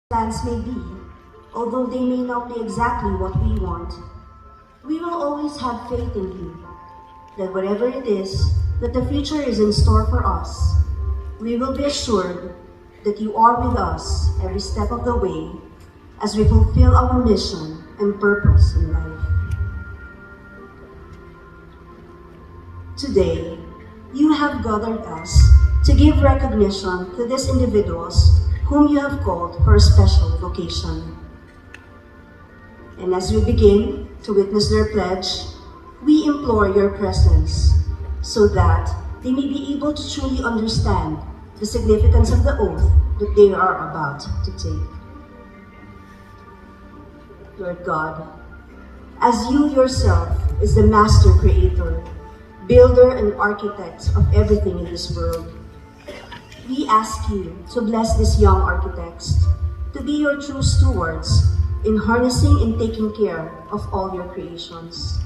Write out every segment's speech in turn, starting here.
plans may be, although they may not be exactly what we want, we will always have faith in you, that whatever it is that the future is in store for us, we will be assured that you are with us every step of the way as we fulfill our mission and purpose in life. Today, you have gathered us to give recognition to these individuals whom you have called for a special vocation. And as we begin to witness their pledge, we implore your presence so that they may be able to truly understand the significance of the oath that they are about to take. Lord God, as you yourself is the master creator, builder and architect of everything in this world, we ask you to bless these young architects to be your true stewards in harnessing and taking care of all your creations.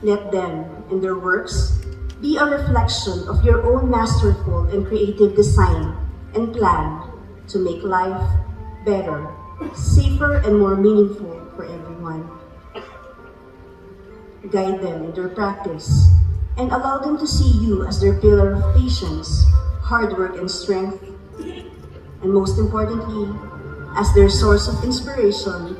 Let them and their works be a reflection of your own masterful and creative design and plan to make life better, safer, and more meaningful for everyone. Guide them in their practice and allow them to see you as their pillar of patience, hard work, and strength, and most importantly, as their source of inspiration,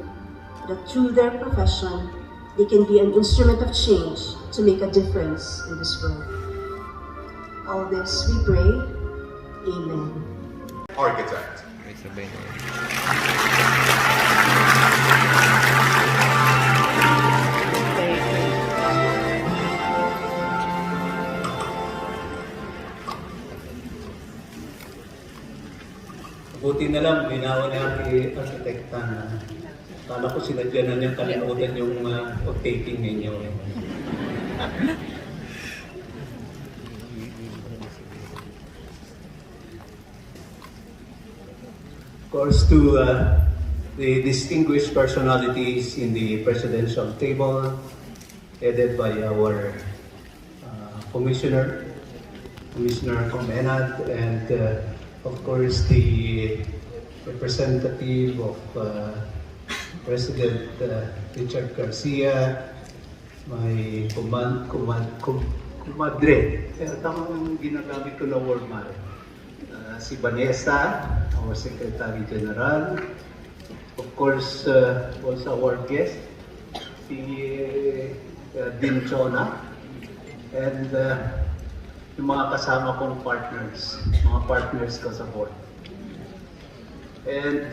that through their profession, they can be an instrument of change to make a difference in this world. All this we pray. Amen. Architect. Buti na lang, binawa niya kay arkitekta na kala ko sinadya na niya kalimutan yung taking ninyo. Of course, to the distinguished personalities in the presidential table, headed by our Commissioner Comenad, and of course, the representative of President Richard Garcia, my kumadre, tamang ginagamit ko na word man, si Vanessa, our Secretary General, of course, also our guest, si Dean Chona, and yung mga kasama kong mga partners ko sa board. And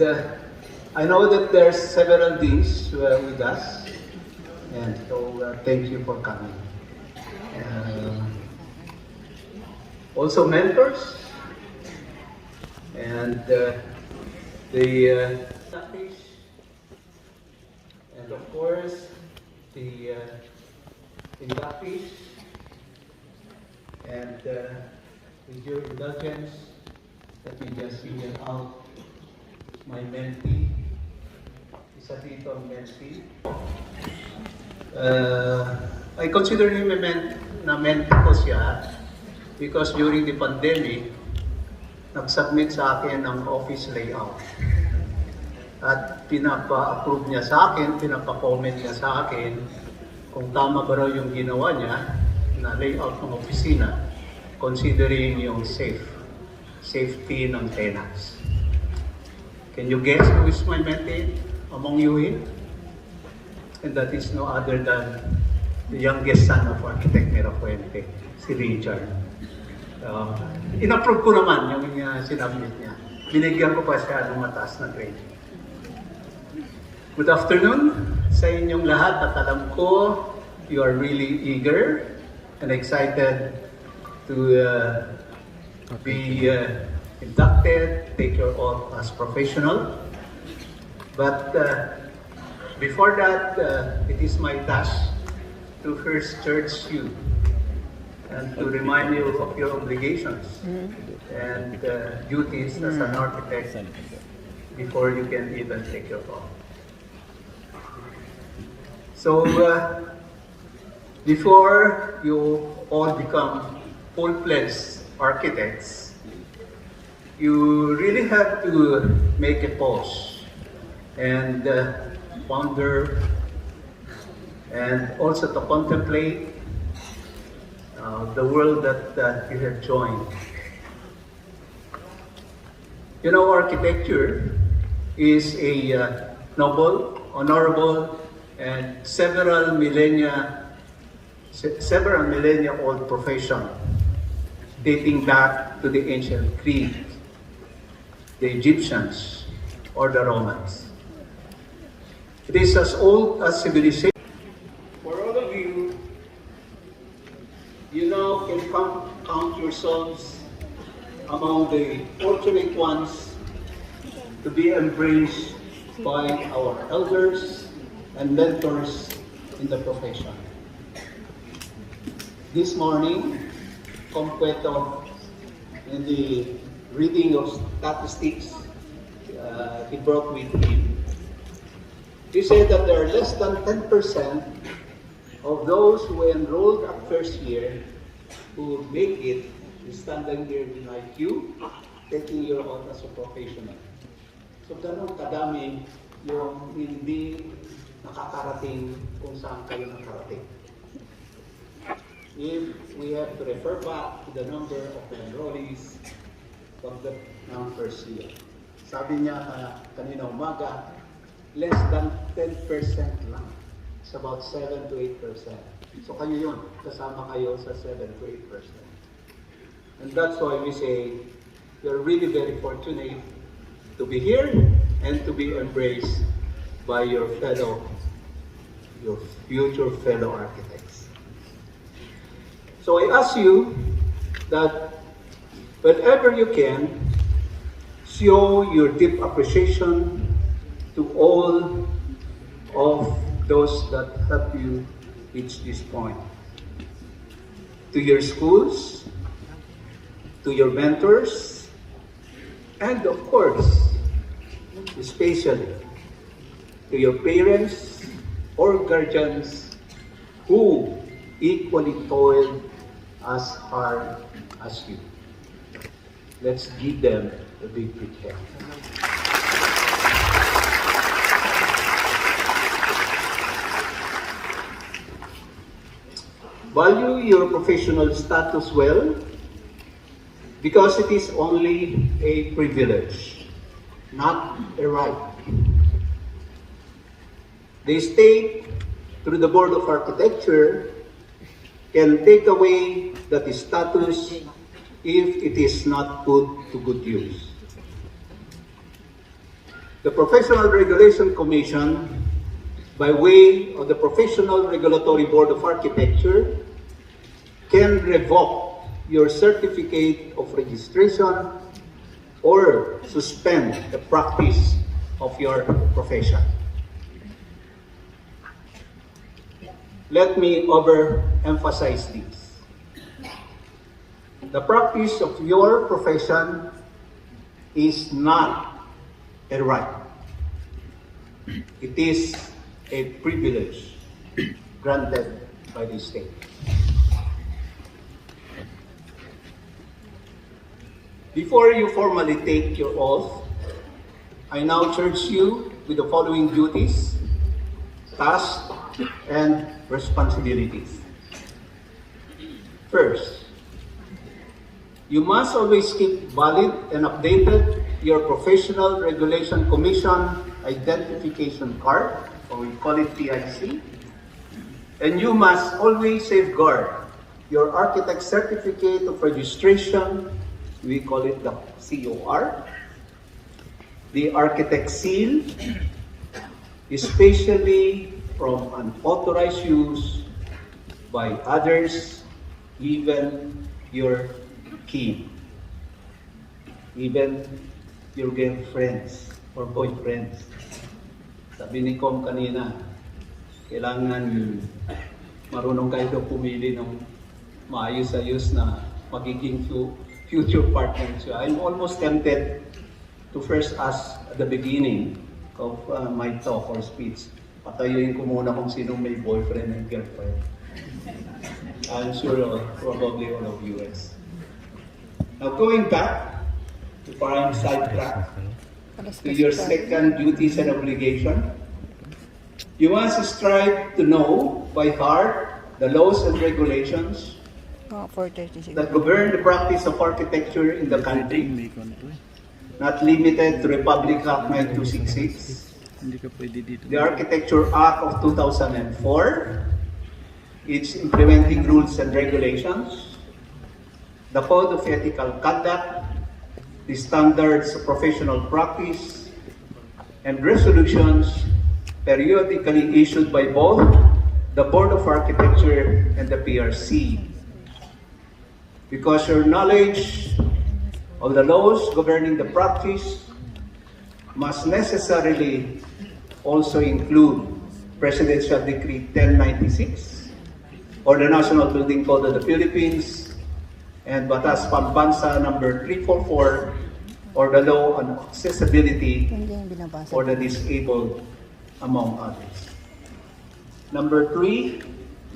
I know that there's several deans with us, and so thank you for coming. Also mentors, and the staffers, and of course the inductees. And with your indulgence, let me just single out my mentee. Isa dito ang mentee. I consider him na mentee ko siya because during the pandemic, nag-submit sa akin ng office layout. At pinapa-approve niya sa akin, pinapa-comment niya sa akin kung tama ba raw yung ginawa niya na layout ng opisina, considering yung safety ng tenants. Can you guess who is my mentee among you here? And that is no other than the youngest son of Architect Mirafuente, si Richard. In-approve ko naman yung sinabit niya. Binigyan ko pa siya ng mataas na grade. Good afternoon sa inyong lahat, at alam ko you are really eager and excited to be inducted, take your oath as professional. But before that, it is my task to first charge you and to remind you of your obligations and duties as an architect before you can even take your oath. So, before you all become full-fledged architects, you really have to make a pause and ponder, and also to contemplate the world that you have joined. You know, architecture is a noble, honorable, and several millennia old profession dating back to the ancient Greek, the Egyptians, or the Romans. It is as old as civilization. For all of you, you now can count yourselves among the fortunate ones to be embraced by our elders and mentors in the profession. This morning, Completo, in the reading of statistics he brought with him, he said that there are less than 10% of those who enrolled at first year who make it standing here like you, taking your oath as a professional. So ganun kadami yung hindi nakakarating kung saan kayo nakarating. If we have to refer back to the number of the enrollees from the first year. Sabi niya kanina umaga, less than 10% lang. It's about 7 to 8%. So kayo yun, kasama kayo sa 7 to 8%. And that's why we say, you're really very fortunate to be here and to be embraced by your future fellow architects. So I ask you that whenever you can, show your deep appreciation to all of those that help you reach this point. To your schools, to your mentors, and of course, especially to your parents or guardians who equally toiled as hard as you. Let's give them a big hand. Value your professional status well, because it is only a privilege, not a right. The state, through the Board of Architecture, can take away that status if it is not put to good use. The Professional Regulation Commission, by way of the Professional Regulatory Board of Architecture, can revoke your certificate of registration or suspend the practice of your profession. Let me overemphasize this. The practice of your profession is not a right. It is a privilege granted by the state. Before you formally take your oath, I now charge you with the following duties, tasks, and responsibilities. First, you must always keep valid and updated your Professional Regulation Commission identification card, or we call it PICC, and you must always safeguard your architect certificate of registration, we call it the COR, the architect seal, especially from unauthorized use by others, even your kin, even your girlfriends or boyfriends. Sabi ni Com kanina, kailangan marunong kayo daw pumili ng maayos-ayos na magiging future partners. So I'm almost tempted to first ask at the beginning of my talk or speech, patayuin ko muna kung sinong may boyfriend and girlfriend. I'm sure probably all of you is. Now going back, before I'm sidetracked, to your second duties and obligation. You must strive to know by heart the laws and regulations that govern the practice of architecture in the country, not limited to Republic Act 9266, the Architecture Act of 2004, its implementing rules and regulations, the Code of Ethical Conduct, the Standards of Professional Practice, and resolutions periodically issued by both the Board of Architecture and the PRC. Because your knowledge of the laws governing the practice must necessarily also include Presidential Decree 1096 or the National Building Code of the Philippines and Batas Pambansa number 344 or the Law on Accessibility for the Disabled, among others. Number 3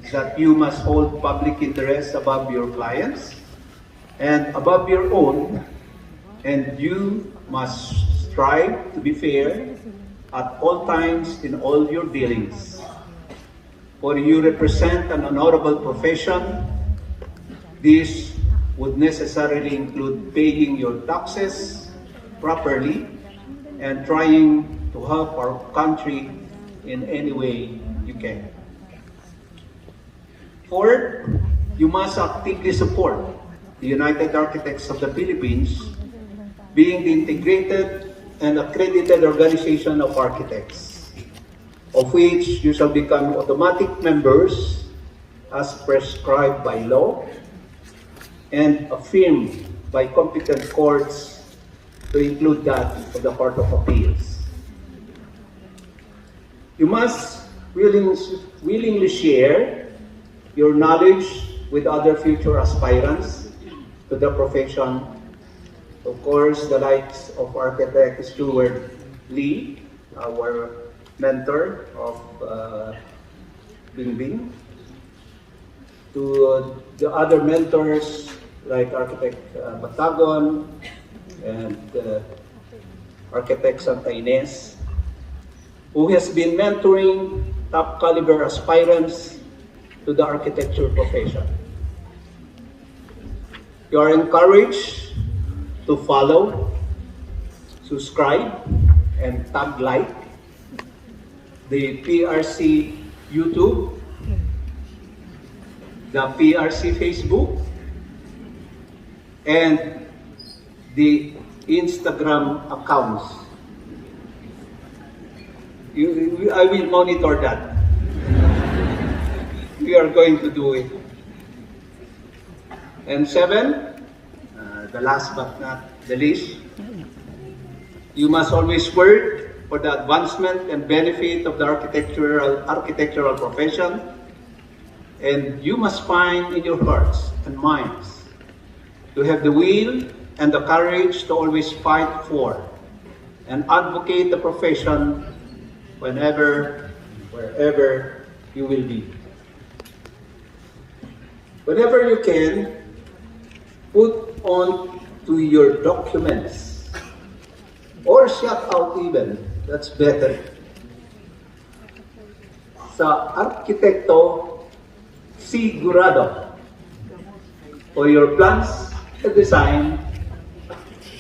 is that you must hold public interest above your clients and above your own, and you must strive to be fair at all times in all your dealings. For you represent an honorable profession. This would necessarily include paying your taxes properly and trying to help our country in any way you can. Fourth, you must actively support the United Architects of the Philippines, being the integrated and accredited organization of architects, of which you shall become automatic members as prescribed by law and affirmed by competent courts, to include that of the Court of Appeals. You must willingly share your knowledge with other future aspirants to the profession. Of course, the likes of architect Stuart Lee, our mentor of Bingbing, to the other mentors like architect Batagon and architect Santa Ines, who has been mentoring top caliber aspirants to the architecture profession. You are encouraged to follow, subscribe, and tag like the PRC YouTube, the PRC Facebook, and the Instagram accounts. I will monitor that. We are going to do it. And 7, the last but not the least, you must always work for the advancement and benefit of the architectural profession, and you must find in your hearts and minds to have the will and the courage to always fight for and advocate the profession whenever, wherever you will be. Whenever you can, put on to your documents or shout out even, that's better. Sa arkitekto, sigurado. For your plans and design,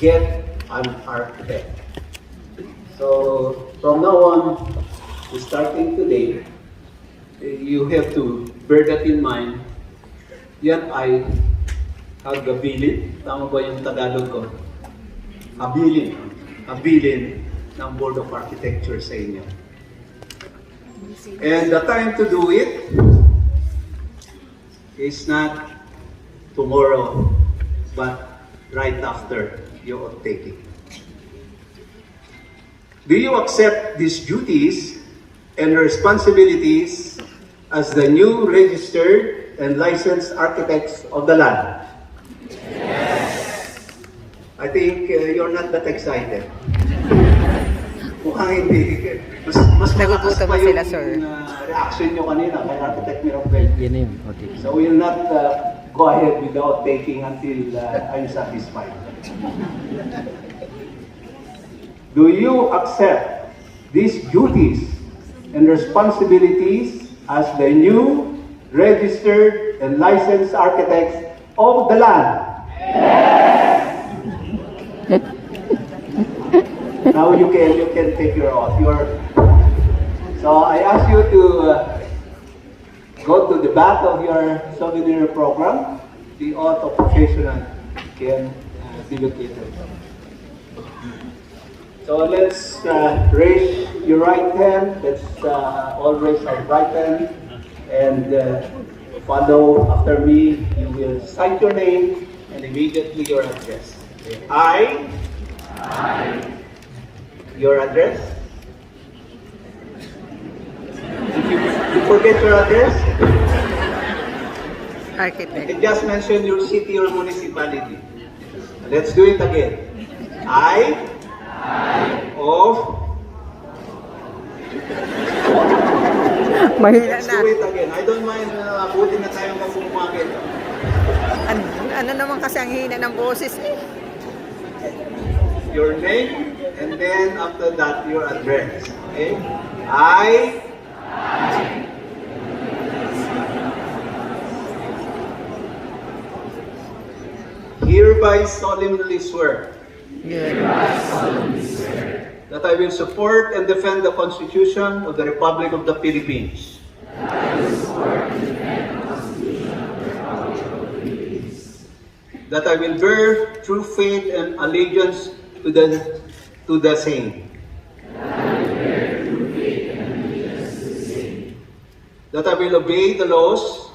get an architect. So from now on, starting today, you have to bear that in mind. Yan ay hagabilin. Tama ba yung Tagalog ko? Habilin. Habilin ng Board of Architecture sa inyo. And the time to do it is not tomorrow, but right after you take it. Do you accept these duties and responsibilities as the new registered and licensed architects of the land? Yes. I think you're not that excited. Mukhang hindi. Mas Nagugutom pa na yung sila, sir. Reaction nyo kanina kay Architect Mirabel. Yan na yun. Okay. So we will not go ahead without taking until I'm satisfied. do you accept these duties and responsibilities as the new registered and licensed architects of the land? Now you can take your oath. So I ask you to go to the back of your souvenir program. The oath of professional can be located. So let's raise your right hand. Let's all raise our right hand and follow after me. You will cite your name and immediately your address. I. Your address. You forget your address? Architect. You just mention your city or municipality. Let's do it again. I of. Mahina Let's na. do it again. I don't mind buti na tayong magpumagit. Ano naman kasi ang hina ng boses eh. Your name and then after that your address. Okay? I hereby solemnly swear that I will support and defend the Constitution of the Republic of the Philippines. That I will bear true faith and allegiance to the same. That I will obey the laws,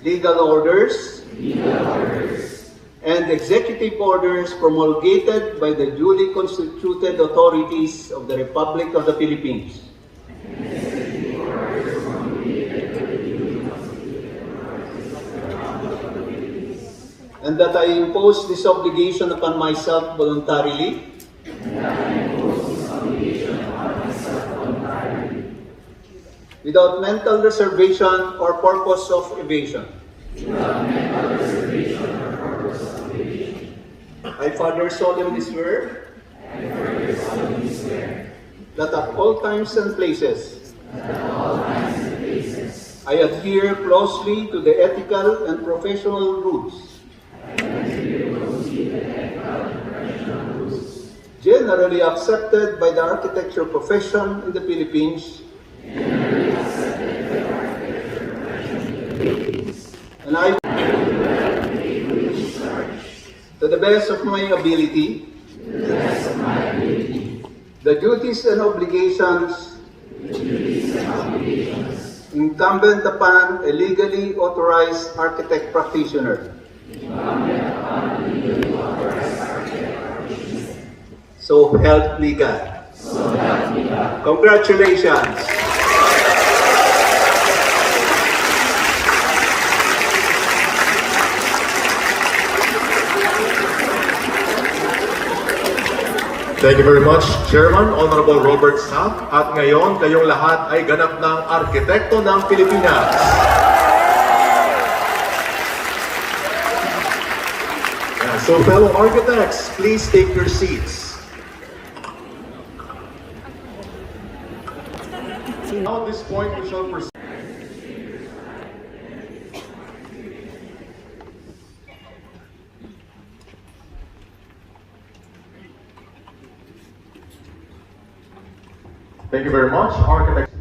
legal orders, and executive orders promulgated by the duly constituted authorities of the Republic of the Philippines. And that I impose this obligation upon myself voluntarily. Without mental reservation or purpose of evasion. I further solemnly swear that at all times and places I adhere closely to the ethical and professional rules generally accepted by the architecture profession in the Philippines, and I, to the best of my ability, the duties and obligations incumbent upon a legally authorized architect practitioner. So help me God. Congratulations. Thank you very much, Chairman, Honorable Robert Sack. At ngayon, kayong lahat ay ganap ng arkitekto ng Pilipinas. So fellow architects, please take your seats. Now at this point, we shall proceed. Thank you very much, architects.